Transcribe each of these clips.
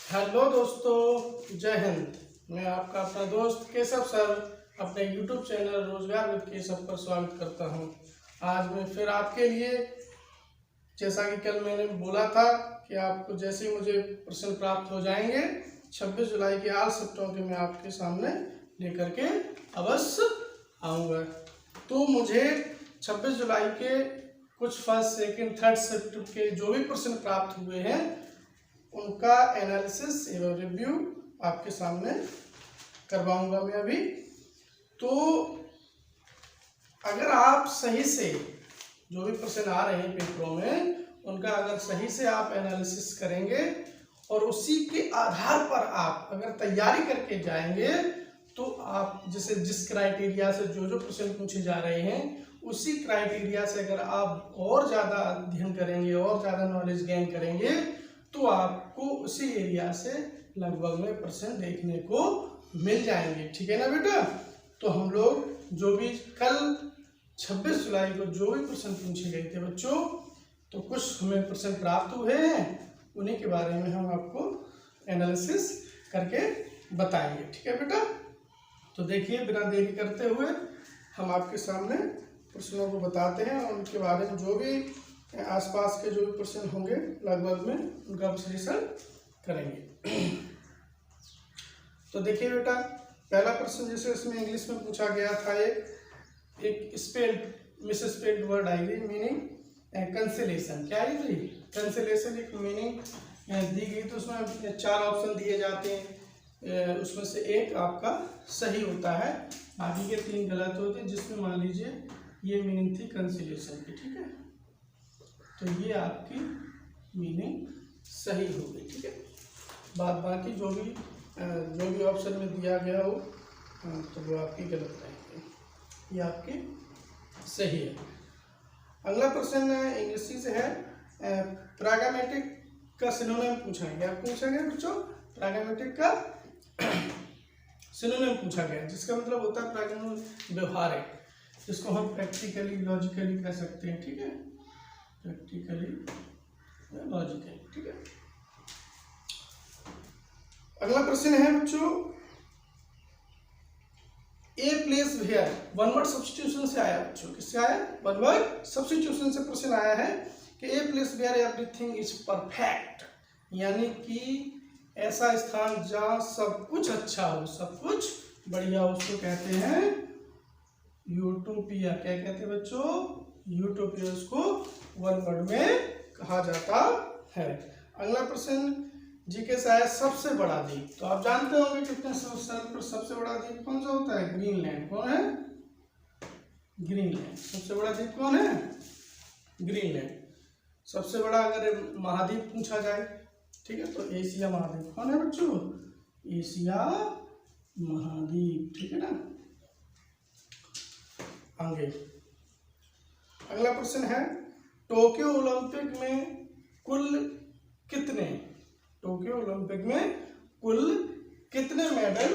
Hello दोस्तों, जय हिंद। मैं आपका अपना दोस्त केशव सर अपने यूट्यूब चैनल रोजगार विद केशव पर स्वागत करता हूं। आज मैं फिर आपके लिए, जैसा कि कल मैंने बोला था कि आपको जैसे ही मुझे प्रश्न प्राप्त हो जाएंगे 26 जुलाई के आल शिफ्टों के मैं आपके सामने लेकर के अवश्य आऊँगा। तो मुझे 26 जुलाई के कुछ फर्स्ट सेकंड थर्ड शिफ्ट के जो भी प्रश्न प्राप्त हुए हैं उनका एनालिसिस एवं रिव्यू आपके सामने करवाऊंगा मैं अभी। तो अगर आप सही से जो भी प्रश्न आ रहे हैं पेपरों में उनका अगर सही से आप एनालिसिस करेंगे और उसी के आधार पर आप अगर तैयारी करके जाएंगे तो आप जैसे जिस क्राइटेरिया से जो प्रश्न पूछे जा रहे हैं उसी क्राइटेरिया से अगर आप और ज़्यादा अध्ययन करेंगे और ज़्यादा नॉलेज गेन करेंगे तो आपको उसी एरिया से लगभग में प्रश्न देखने को मिल जाएंगे। ठीक है ना बेटा। तो हम लोग जो भी कल 26 जुलाई को जो भी प्रश्न पूछे गए थे बच्चों, तो कुछ हमें प्रश्न प्राप्त हुए हैं, उन्हीं के बारे में हम आपको एनालिसिस करके बताएंगे। ठीक है बेटा। तो देखिए, बिना देरी करते हुए हम आपके सामने प्रश्नों को बताते हैं और उनके बारे में जो भी आसपास के जो भी प्रश्न होंगे लगभग में उनका विश्लेषण करेंगे। तो देखिए बेटा, पहला प्रश्न जैसे इसमें इंग्लिश में पूछा गया था, एक spelled miss spelled word I गई, मीनिंग कंसिलेशन। क्या आई थी? कंसिलेशन एक मीनिंग दी गई। तो उसमें 4 ऑप्शन दिए जाते हैं, उसमें से एक आपका सही होता है, बाकी के 3 गलत होते हैं, जिसमें मान लीजिए ये मीनिंग थी कंसिलेशन की। ठीक है, तो ये आपकी मीनिंग सही हो गई। ठीक है, बाकी जो भी ऑप्शन में दिया गया हो तो वो आपकी गलत रहेंगे, ये आपकी सही है। अगला प्रश्न इंग्लिश से है, प्रैग्मेटिक का सिनोनिम पूछेंगे। आप पूछेंगे बच्चों, प्रैग्मेटिक का सिनोनिम पूछा गया, जिसका मतलब होता है प्रैग्मेटिक व्यवहारिक, जिसको हम प्रैक्टिकली लॉजिकली कह सकते हैं। ठीक है, प्रैक्टिकली लॉजिकली। ठीक है। अगला प्रश्न है बच्चों, a place where, one word substitution से आया बच्चों। किससे आया? वन वर्ड सब्स्टिट्यूशन से प्रश्न आया है कि a place where everything is perfect, यानी कि ऐसा स्थान जहाँ सब कुछ अच्छा हो, सब कुछ बढ़िया हो, उसको कहते हैं यूटोपिया। क्या कहते हैं बच्चों? यूटोपिया, उसको वन वर्ड में कहा जाता है। अगला प्रश्न जीके से आया, सबसे बड़ा द्वीप। तो आप जानते होंगे कितने सबसे बड़ा द्वीप कौन सा होता है? ग्रीनलैंड। कौन है? ग्रीनलैंड। सबसे बड़ा द्वीप कौन है? ग्रीनलैंड। सबसे बड़ा अगर महाद्वीप पूछा जाए, ठीक है, तो एशिया महाद्वीप। कौन है बच्चों? एशिया महाद्वीप। ठीक है ना। आगे अगला प्रश्न है, टोक्यो ओलंपिक में कुल कितने मेडल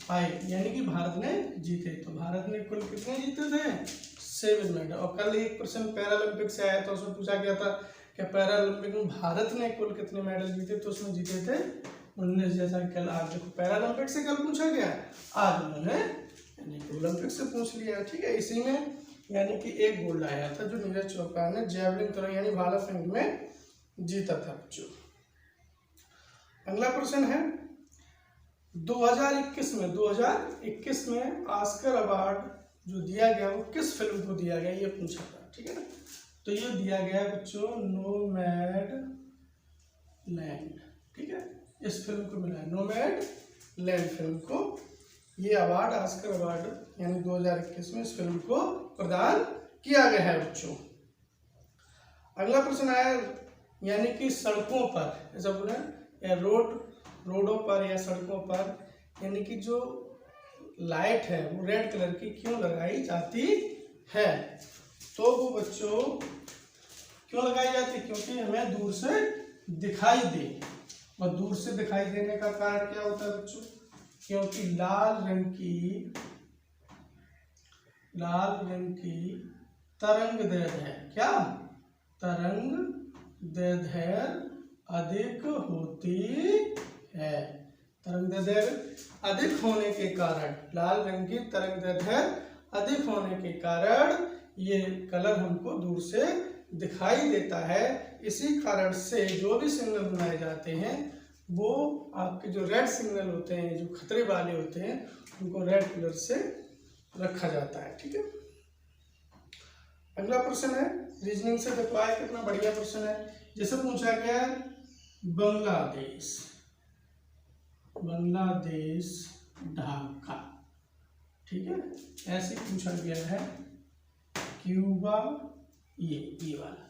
आए, यानी कि भारत ने जीते। तो भारत ने कुल कितने जीते थे? 7 मेडल। और कल एक प्रश्न पैरालंपिक से आया था, उसमें पूछा गया था कि पैरालंपिक में भारत ने कुल कितने मेडल जीते, तो उसमें जीते थे 19। जैसा कल आज देखो पैरालंपिक से कल पूछा गया, आज उन्होंने ओलंपिक से पूछ लिया। ठीक है, इसी में यानी कि एक गोल्ड आया था जो नीरज चोपड़ा ने जेवलिन थ्रो यानी भाला फेंक में जीता था बच्चों। अगला प्रश्न है, 2021 में ऑस्कर अवार्ड जो दिया गया वो किस फिल्म को दिया गया, ये पूछा था। ठीक है ना। तो ये दिया गया बच्चों नोमैडलैंड। ठीक है, इस फिल्म को मिला है नोमैडलैंड फिल्म को ये अवार्ड, ऑस्कर अवार्ड यानी 2021 में इस फिल्म को प्रदान किया गया है बच्चों। अगला प्रश्न आया, यानी कि सड़कों पर, ऐसा बोले या रोडों पर या सड़कों पर, यानी कि जो लाइट है वो रेड कलर की क्यों लगाई जाती है। तो वो बच्चों क्यों लगाई जाती है? क्योंकि हमें दूर से दिखाई दे, और दूर से दिखाई देने का कारण क्या होता है बच्चों? क्योंकि लाल रंग की तरंगदैर्घ्य है। क्या? तरंगदैर्घ्य अधिक होती है। है। तरंगदैर्घ्य अधिक होने के कारण, लाल रंग की तरंगदैर्घ्य अधिक होने के कारण ये कलर हमको दूर से दिखाई देता है। इसी कारण से जो भी सिग्नल बनाए जाते हैं वो आपके जो रेड सिग्नल होते हैं, जो खतरे वाले होते हैं, उनको रेड कलर से रखा जाता है। ठीक है, अगला प्रश्न है रीजनिंग से। देखो आए कितना बढ़िया प्रश्न है। जैसे पूछा गया है बांग्लादेश, बांग्लादेश ढाका, ठीक है, ऐसे पूछा गया है क्यूबा, ये वाला।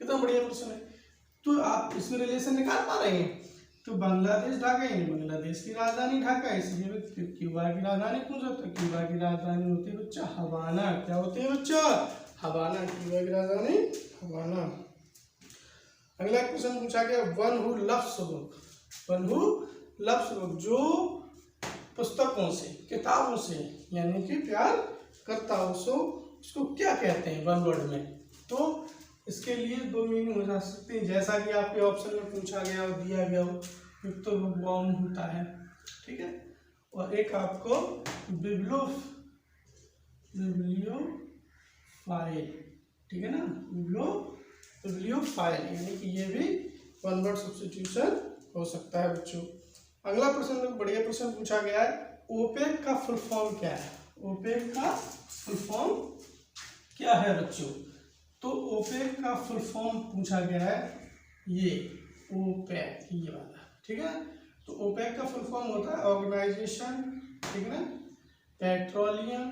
कितना बढ़िया प्रश्न है। तो आप इसमें रिलेशन निकाल पा रहे हैं। तो बांग्लादेश ढाका, यानी बांग्लादेश की राजधानी ढाका, इसलिए क्यूबा की राजधानी पूछा। तो क्यूबा की राजधानी होती है बच्चा हवाना। क्या होती है बच्चा? हवाना। क्यूबा की राजधानी हवाना। अगला क्वेश्चन पूछा गया one who loves book, one who loves book, जो पुस्तकों से, किताबों से यानी कि प्यार करता हो, सो उसको क्या कहते हैं वन वर्ड में? तो इसके लिए दो मीनिंग हो जा सकते हैं, जैसा कि आपके ऑप्शन में पूछा गया और दिया गया हो। एक तो बुकवॉर्म होता है, ठीक है, और एक आपको बिब्लियोफाइल, ठीक है ना, बिब्लियोफाइल, यानी कि ये भी वन वर्ड सब्स्टिट्यूशन हो सकता है बच्चों। अगला प्रश्न बढ़िया प्रश्न पूछा गया है ओपेक का फुल फॉर्म क्या है? ओपेक का फुल फॉर्म क्या है बच्चों? तो ओपेक का फुल फॉर्म पूछा गया है ये ओपेक, ये वाला, ठीक है। तो ओपेक का फुल फॉर्म होता है ऑर्गेनाइजेशन, ठीक है ना, पेट्रोलियम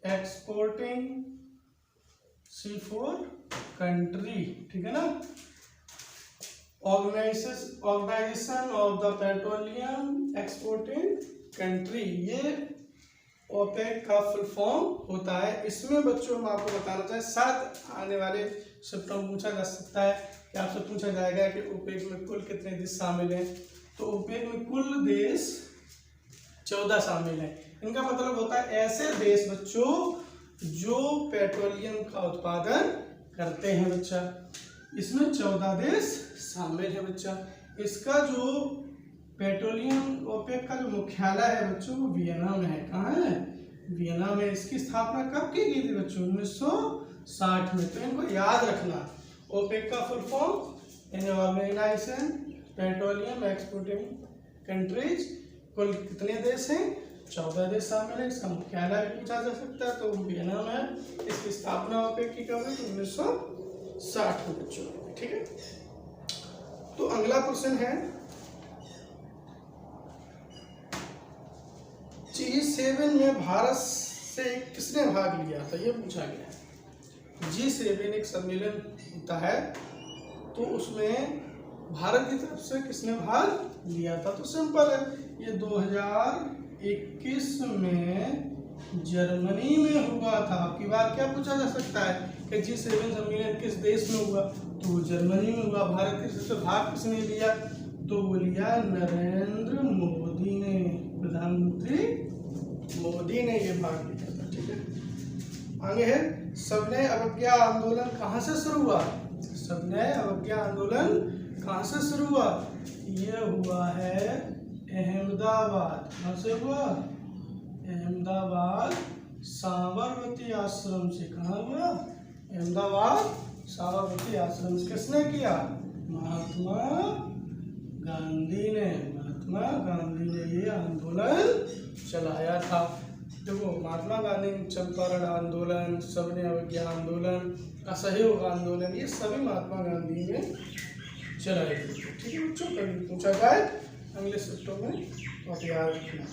एक्सपोर्टिंग C4 कंट्री, ठीक है ना, organization of the petroleum exporting country, ये ओपेक का फुल फॉर्म होता है। इसमें बच्चों हम आपको बताना चाहें, साथ आने वाले सप्ताह में पूछा जा सकता है कि आपसे पूछा जाएगा कि ओपेक में कुल कितने देश शामिल हैं। तो ओपेक में कुल देश 14 शामिल हैं। इनका मतलब होता है ऐसे देश बच्चों जो पेट्रोलियम का उत्पादन करते हैं बच्चा। इसमें 14 देश शामिल है बच्चा। इसका जो पेट्रोलियम ओपेक का जो मुख्यालय है बच्चों वो वियना में है। कहाँ है? वियना में। इसकी स्थापना कब की गई थी बच्चों? 1960 में। तो इनको याद रखना, ओपेक का फुल फॉर्म यानी ऑर्गेनाइजेशन पेट्रोलियम एक्सपोर्टिंग कंट्रीज। कुल कितने देश हैं? 14 देश शामिल है। इसका मुख्यालय भी पूछा जा सकता है, तो वियना में। इसकी स्थापना ओपेक की कब हुई? 1960 में बच्चों, ठीक है। तो अगला प्रश्न है G7 में भारत से किसने भाग लिया था? ये पूछा गया है। G7 एक सम्मेलन होता है, तो उसमें भारत की तरफ से किसने भाग लिया था? तो सिंपल है, ये 2021 में जर्मनी में हुआ था। आपकी बात क्या पूछा जा सकता है कि G7 सम्मेलन किस देश में हुआ? तो जर्मनी में हुआ। भारत की तरफ से भाग किसने लिया? तो वो लिया नरेंद्र मोदी ने, प्रधानमंत्री मोदी ने ये भाग लिया था, ठीक है। आगे है सबने अवज्ञा आंदोलन कहाँ से शुरू हुआ? सबने अवज्ञा आंदोलन कहाँ से शुरू हुआ? ये हुआ है अहमदाबाद। कहाँ से हुआ? अहमदाबाद साबरमती आश्रम से। कहाँ हुआ? अहमदाबाद साबरमती आश्रम से। किसने किया? महात्मा गांधी ने। महात्मा गांधी ने ये आंदोलन चलाया था। देखो महात्मा गांधी ने चंपारण आंदोलन, सबने अवज्ञा आंदोलन, असहयोग आंदोलन, ये सभी महात्मा गांधी ने चलाए थे, ठीक है बच्चों। कभी पूछा जाए अगले सप्ताह में, तो याद रखना।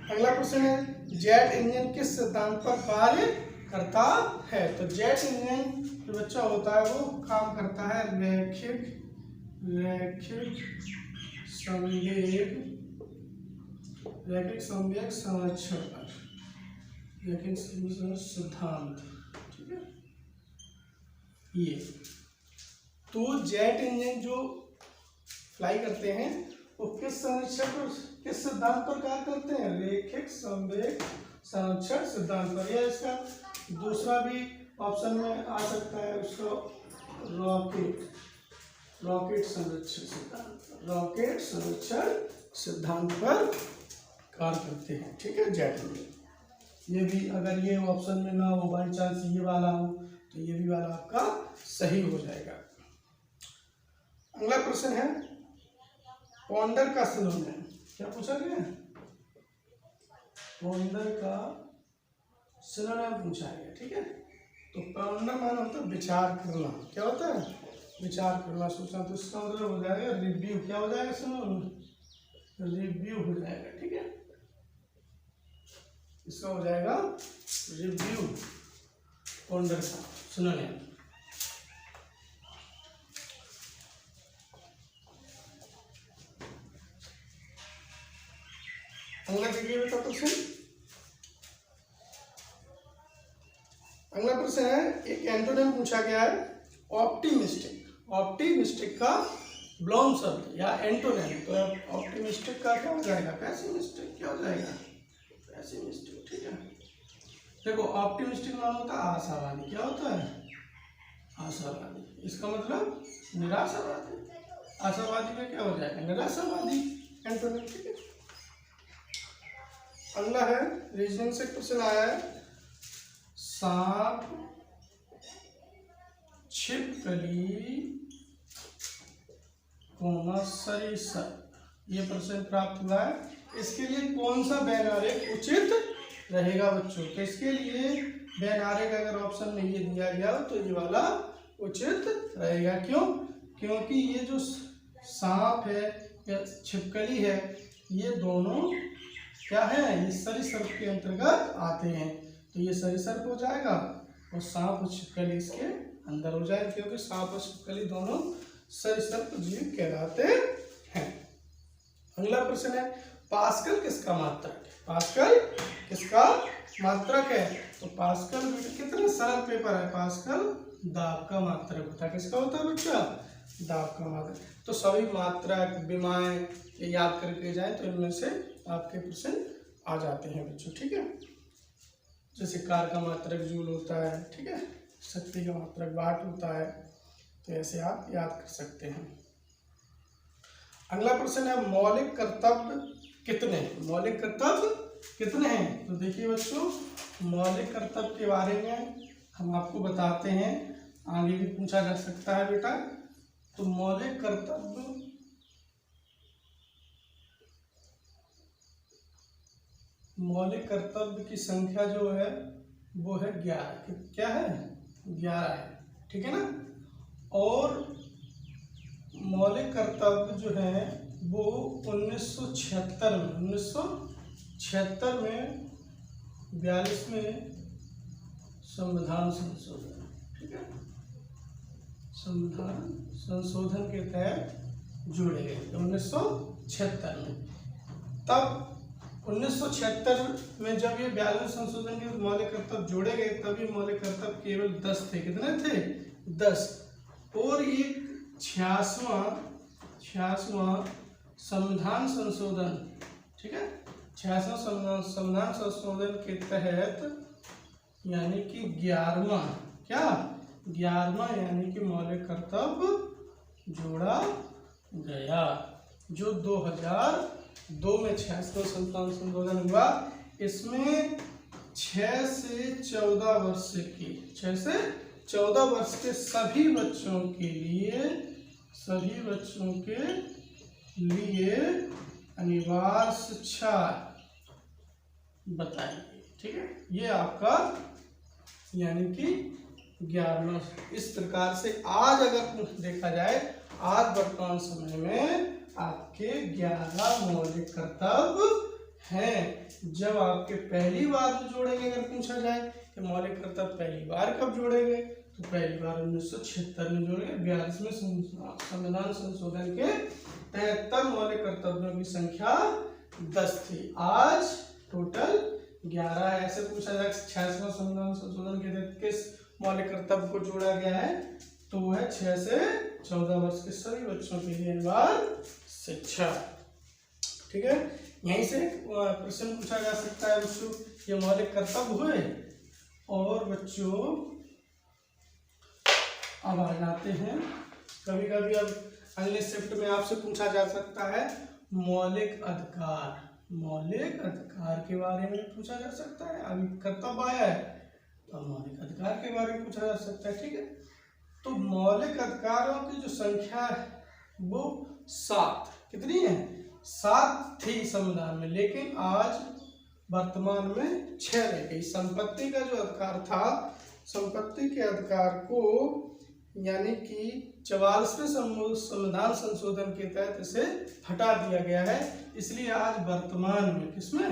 अगला क्वेश्चन है जेट इंजन किस सिद्धांत पर कार्य करता है? तो जेट इंजन जो बच्चा होता है वो काम करता है रैखिक संवेग संरक्षण पर, रैखिक सिद्धांत, ठीक है। ये तो जेट इंजन जो फ्लाई करते हैं वो किस संरक्षण पर, किस सिद्धांत पर कार्य करते हैं? रैखिक संवेग संरक्षण सिद्धांत पर। या इसका दूसरा भी ऑप्शन में आ सकता है, उसको रॉकेट संरक्षण सिद्धांत पर कार्य करते हैं। ठीक है, जेट इंजन। ये भी अगर ये ऑप्शन में ना हो, बाई चांस ये वाला हो, तो ये भी वाला आपका सही हो जाएगा। अगला प्रश्न है पॉन्डर का सिनोनिम। क्या पूछा गया? पॉन्डर का सिनोनिम पूछा गया। ठीक है, तो पॉन्डर माना होता है विचार करना। क्या होता है? विचार करना, सोचना। तो इसका मतलब हो जाएगा रिव्यू। क्या हो जाएगा? सिनोनिम रिव्यू हो जाएगा। ठीक है, इसका हो जाएगा रिव्यू, पॉन्डर का सिनोनिम। अगला देखिए बेटा प्रश्न। अगला प्रश्न है, एक एंटोनिम पूछा गया है ऑप्टिमिस्टिक। ऑप्टिमिस्टिक का ब्लॉम शब्द या एंटोनिम। तो ऑप्टिमिस्टिक का क्या हो जाएगा? पेसिमिस्टिक। क्या हो जाएगा? पेसिमिस्टिक। ठीक है, देखो ऑप्टिमिस्टिक नाम होता है आशावादी। क्या होता है? आशावादी। इसका मतलब निराशावादी। आशावादी का क्या हो जाएगा? निराशावादी एंटोनिम। ठीक है, अगला है रीजनिंग से क्वेश्चन आया है, सांप, छिपकली, सरीसृप। ये प्रश्न प्राप्त हुआ है। इसके लिए कौन सा बैनारेक उचित रहेगा बच्चों? तो इसके लिए बैनारेक अगर ऑप्शन में ये दिया गया हो तो ये वाला उचित रहेगा। क्यों? क्योंकि ये जो सांप है या छिपकली है, ये दोनों क्या है? ये सरीसृप के अंतर्गत आते हैं। तो ये सरीसृप हो जाएगा और सांप और छिपकली इसके अंदर हो जाएगा, क्योंकि सांप और छिपकली दोनों सरीसृप जीव कहलाते हैं। अगला प्रश्न है पास्कल किसका मात्रक है? पास्कल किसका मात्रक है? तो पास्कल कितना सरल पेपर है। पास्कल दाब का मात्रक होता है। किसका होता है बच्चा? दाब का मात्रक। तो सभी मात्रक विमाएं ये याद करके जाए तो इनमें से आपके प्रश्न आ जाते हैं बच्चों। ठीक है, जैसे कार का मात्रक जूल होता है। ठीक है, शक्ति का मात्रक वाट होता है। तो ऐसे आप याद कर सकते हैं। अगला प्रश्न है मौलिक कर्तव्य कितने? मौलिक कर्तव्य कितने हैं? तो देखिए बच्चों, मौलिक कर्तव्य के बारे में हम आपको बताते हैं, आगे भी पूछा जा सकता है बेटा। तो मौलिक कर्तव्य की संख्या जो है वो है 11। क्या है? 11 है। ठीक है ना। और मौलिक कर्तव्य जो है वो 1976 में 42वें संविधान संशोधन, ठीक है, संविधान संशोधन के तहत जोड़े गए 1976 में। तब 1976 में जब ये 42 संशोधन के मौलिक कर्तव्य जोड़े गए तब ये मौलिक कर्तव्य केवल 10 थे। कितने थे? 10। और ये 66वां संविधान संशोधन, ठीक है, 66वां संविधान संशोधन के तहत यानी कि 11वां यानी कि मौलिक कर्तव्य जोड़ा गया, जो 2002 में 66वां संविधान संशोधन हुआ। इसमें 6 से 14 वर्ष के सभी बच्चों के लिए अनिवार्य शिक्षा बताएंगे। ठीक है, ये आपका यानी कि 11वां। इस प्रकार से आज अगर देखा जाए, आज वर्तमान समय में आपके 11 मौलिक कर्तव्य हैं। जब आपके पहली बार जोड़ेंगे, अगर पूछा जाए कि मौलिक कर्तव्य पहली बार कब जोड़े गए, तो पहली बार 1976 में जोड़े गए। 42वें संविधान संशोधन के तहत तब मौलिक कर्तव्यों की संख्या 10 थी। आज टोटल 11 है। ऐसे पूछा जाए 66वां संविधान संशोधन के तहत किस मौलिक कर्तव्य को जोड़ा गया है, तो वो है 6 से 14 वर्ष के सभी बच्चों के लिए अनिवार्य शिक्षा। ठीक है, यहीं से प्रश्न पूछा जा सकता है बच्चों, ये मौलिक कर्तव्य हुए। और बच्चों अब आ जाते हैं, कभी कभी अब अगले शिफ्ट में आपसे पूछा जा सकता है मौलिक अधिकार, मौलिक अधिकार के बारे में पूछा जा सकता है। अभी कर्तव्य आया है तो मौलिक अधिकार के बारे में पूछा जा सकता है, ठीक है। तो मौलिक अधिकारों की जो संख्या है वो 7, कितनी है? 7 थी संविधान में, लेकिन आज वर्तमान में 6 रह गई। संपत्ति का जो अधिकार था, संपत्ति के अधिकार को यानी कि 44वें संविधान संशोधन के तहत इसे हटा दिया गया है। इसलिए आज वर्तमान में किसमें,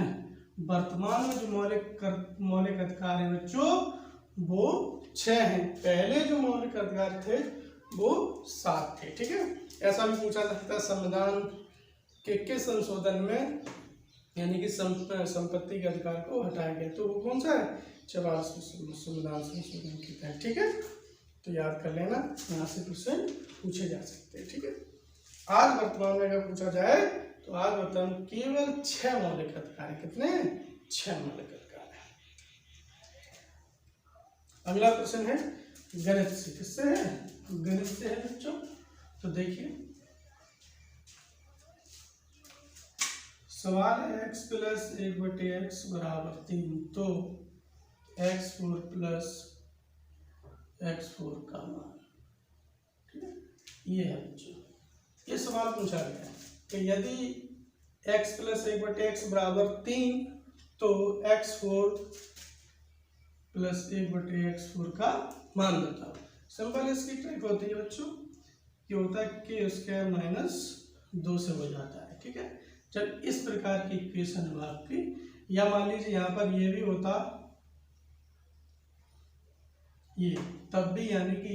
वर्तमान में जो मौलिक अधिकार है बच्चों वो 6 हैं। पहले जो मौलिक अधिकार थे वो 7 थे, ठीक है। ऐसा भी पूछा सकता है संविधान के संशोधन में यानी कि संपत्ति के अधिकार को हटाया गया, तो वो कौन सा है? 44वें संविधान संशोधन के तहत, ठीक है। तो याद कर लेना, यहाँ से क्वेश्चन पूछे जा सकते हैं, ठीक है। आज वर्तमान में अगर पूछा जाए तो आज वर्तमान केवल 6 मौलिक अधिकार है। कितने? 6 मौलिक अधिकार है। अगला प्रश्न है गणित से, किससे है? गणित से है बच्चों। तो देखिए सवाल है x प्लस 1/x बराबर 3, तो x4 प्लस x4 का मान, ठीक है। ये है बच्चों, ये सवाल पूछा गया है कि यदि x प्लस 1/x बराबर 3 तो x4 प्लस 1/x4 का मान बताओ। सिंपल इसकी ट्रिक होती है बच्चों, कि होता है कि स्क्वायर माइनस 2 से हो जाता है, ठीक है। जब इस प्रकार की इक्वेशन हो आपकी, या मान लीजिए यहाँ पर ये भी होता ये, तब भी यानी कि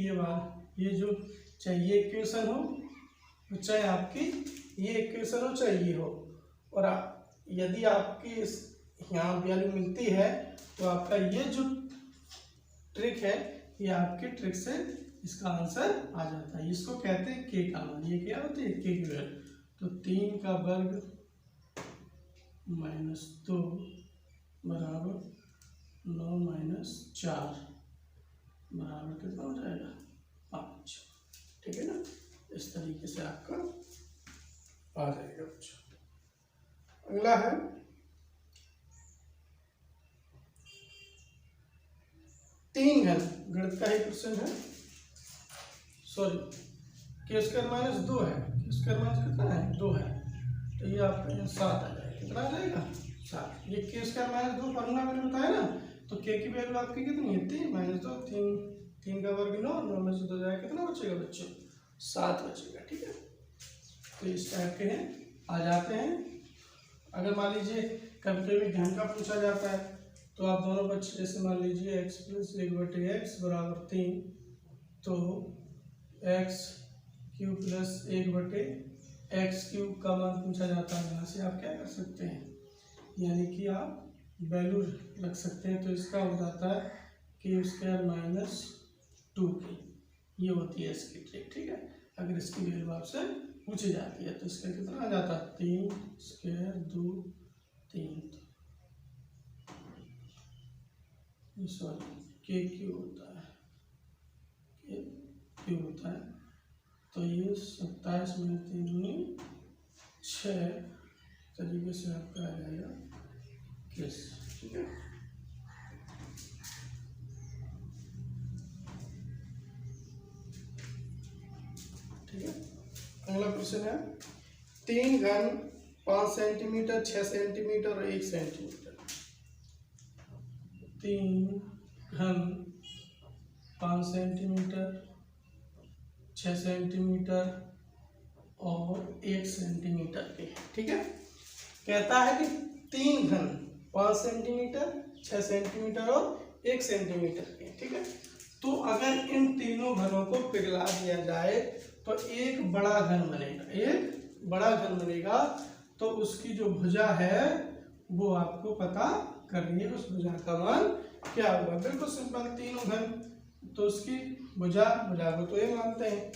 ये जो चाहिए इक्वेशन हो, चाहे आपकी ये इक्वेशन हो चाहे ये हो, और यदि आपकी यहाँ वैल्यू मिलती है तो आपका ये जो ट्रिक है ये आपकी ट्रिक से इसका आंसर आ जाता है। इसको कहते हैं के का मान। ये क्या होती है? के की वैल्यू। तो 3 का वर्ग -2 बराबर 9 - 4 बराबर कितना हो जाएगा? 5, ठीक है ना। इस तरीके से आपका आ जाएगा बच्चों। अगला है तीन घन, गणित का ही क्वेश्चन है। सॉरी, के स्क्वायर माइनस 2 है, के स्क्वायर माइनस कितना है? 2 है, तो ये आपका 7 आ जाएगा। कितना आ जाएगा? 7। ये के स्क्वायर माइनस 2 फॉर्मूला मैंने बताया ना, तो के की वैल्यू आपकी कितनी है? 3 - 2, 3 का वर्ग 9, 9 में से 2 जाएगा, कितना बचेगा बच्चों? 7 बचेगा, ठीक है। तो इस टाइप के हैं, आ जाते हैं। अगर मान लीजिए कभी कभी घन का पूछा जाता है तो आप दोनों बच्चे, जैसे मान लीजिए x प्लस 1/x बराबर 3, तो x³ प्लस 1/x³ का मान पूछा जाता है। यहाँ से आप क्या कर सकते हैं, यानी कि आप वैल्यू रख सकते हैं। तो इसका हो जाता है k² - 2k, ये होती है इसकी ट्रिक, ठीक है। अगर इसकी वैल्यू आपसे पूछी जाती है तो इसका कितना आ जाता है? 3² 2 3, सॉरी k³ होता है, k³ होता है। तो ये 27 में 3 6 तरीके से आपका आ जाएगा केस, ठीक है। ठीक है। अगला क्वेश्चन है 3 घन 5 सेंटीमीटर, 6 सेंटीमीटर और 1 सेंटीमीटर। 3 घन 5 सेंटीमीटर, 6 सेंटीमीटर और 1 सेंटीमीटर के, ठीक है। कहता है कि 3 घन 5 सेंटीमीटर, 6 सेंटीमीटर और 1 सेंटीमीटर के, ठीक है। तो अगर इन तीनों घनों को पिघला दिया जाए तो एक बड़ा घन बनेगा, एक बड़ा घन बनेगा। तो उसकी जो भुजा है वो आपको पता करनी है, उस भुजा का मान क्या होगा। बिल्कुल सिंपल, तीनों घन तो उसकी भुजा को तो ये मानते हैं,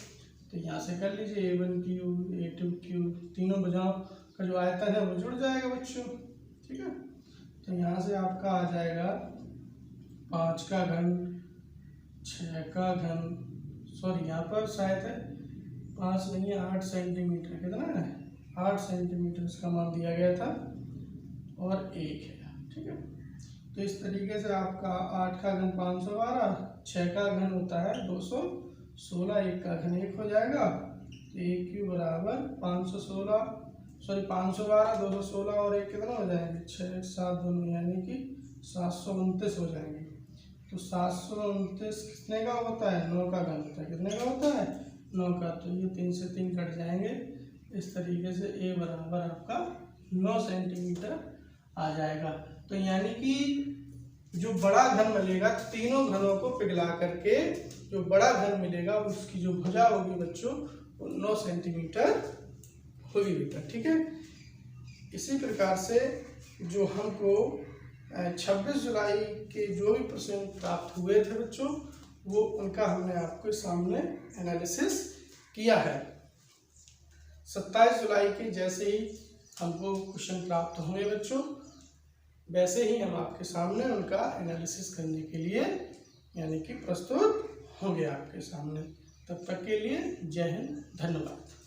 तो यहाँ से कर लीजिए A1³ A2³ तीनों भुजाओं का जो आयतन है वो जुड़ जाएगा बच्चों, ठीक है। तो यहाँ से आपका आ जाएगा 5 का घन, 6 का घन, सॉरी यहाँ पर शायद है 5 नहीं 8 सेंटीमीटर, कितना है 8 सेंटीमीटर इसका मान दिया गया था और 1 है। ठीक है, तो इस तरीके से आपका 8 का घन 512, 6 का घन होता है 216, 1 का घन 1 हो जाएगा, तो 1 क्यूब बराबर 512 216 और 1 कितना हो जाएंगे 6 7 दोनों यानी कि 729 हो जाएंगे। तो 729 कितने का होता है 9 का घन होता है, कितने का होता है 9 का, तो ये 3 से 3 कट जाएंगे। इस तरीके से ए बराबर आपका 9 सेंटीमीटर आ जाएगा। तो यानी कि जो बड़ा घन मिलेगा तीनों घनों को पिघला करके जो बड़ा घन मिलेगा उसकी जो भुजा होगी बच्चों वो 9 सेंटीमीटर होगी बेटा। ठीक है, इसी प्रकार से जो हमको 26 जुलाई के जो भी प्रश्न प्राप्त हुए थे बच्चों वो उनका हमने आपके सामने एनालिसिस किया है। 27 जुलाई के जैसे ही हमको क्वेश्चन प्राप्त होंगे बच्चों वैसे ही हम आपके सामने उनका एनालिसिस करने के लिए यानी कि प्रस्तुत होंगे आपके सामने। तब तक के लिए जय हिंद, धन्यवाद।